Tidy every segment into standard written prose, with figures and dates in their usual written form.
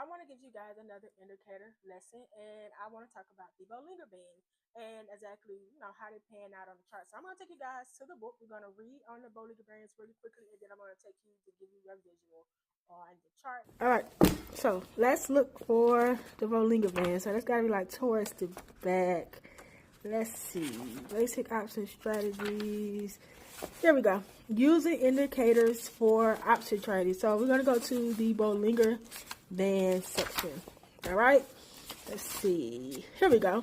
I want to give you guys another indicator lesson, and I want to talk about the Bollinger Band and exactly, how they pan out on the chart. So I'm going to take you guys to the book. We're going to read on the Bollinger Bands really quickly, and then I'm going to take you to give you a visual on the chart. All right, so let's look for the Bollinger Band. So that's got to be like towards the back. Let's see, basic option strategies. Here we go. Using indicators for option trading. So we're going to go to the Bollinger Band section. All right. Let's see. Here we go.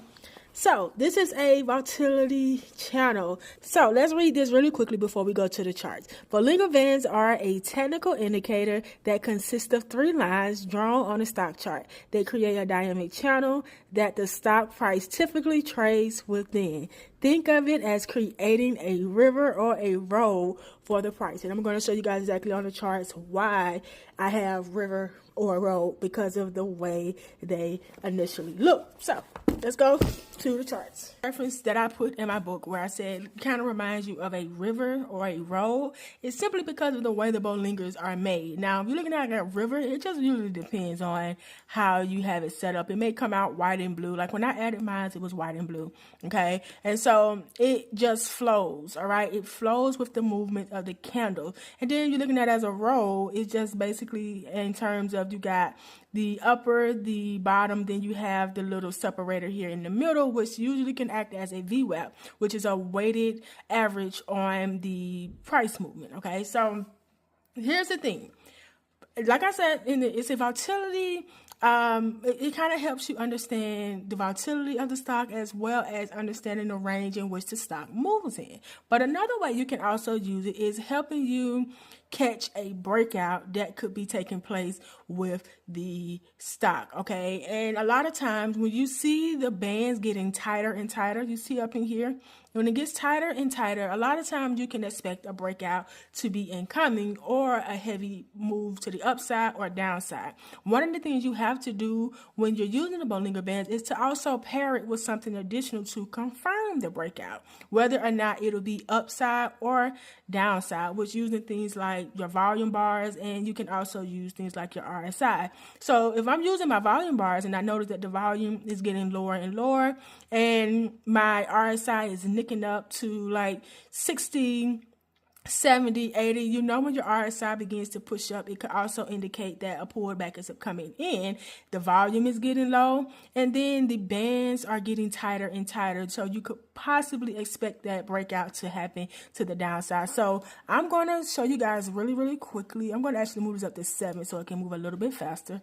So this is a volatility channel. So let's read this really quickly before we go to the charts. Bollinger Bands are a technical indicator that consists of 3 lines drawn on a stock chart. They create a dynamic channel that the stock price typically trades within. Think of it as creating a river or a road for the price. And I'm going to show you guys exactly on the charts why I have river or road, because of the way they initially look. So let's go to the charts. Reference that I put in my book where I said kind of reminds you of a river or a road is simply because of the way the Bollingers are made. Now, if you're looking at a river, it just usually depends on how you have it set up. It may come out white and blue. Like when I added mine, it was white and blue. Okay. And so it just flows. All right. It flows with the movement of the candle. And then you're looking at it as a roll. It's just basically in terms of you got the upper, the bottom, then you have the little separator here in the middle, which usually can act as a VWAP, which is a weighted average on the price movement. Okay, so here's the thing. Like I said, it's a volatility. It kind of helps you understand the volatility of the stock as well as understanding the range in which the stock moves in. But another way you can also use it is helping you catch a breakout that could be taking place with the stock. Okay, and a lot of times when you see the bands getting tighter and tighter, you see up in here, when it gets tighter and tighter, a lot of times you can expect a breakout to be incoming or a heavy move to the upside or downside. One of the things you have to do when you're using the Bollinger Bands is to also pair it with something additional to confirm the breakout, whether or not it'll be upside or downside, which using things like your volume bars, and you can also use things like your RSI. So if I'm using my volume bars and I notice that the volume is getting lower and lower and my RSI is nicking up to like 60, 70, 80, you know, when your RSI begins to push up, it could also indicate that a pullback is coming in. The volume is getting low, and then the bands are getting tighter and tighter. So you could possibly expect that breakout to happen to the downside. So I'm going to show you guys really, really quickly. I'm going to actually move this up to 7 so it can move a little bit faster.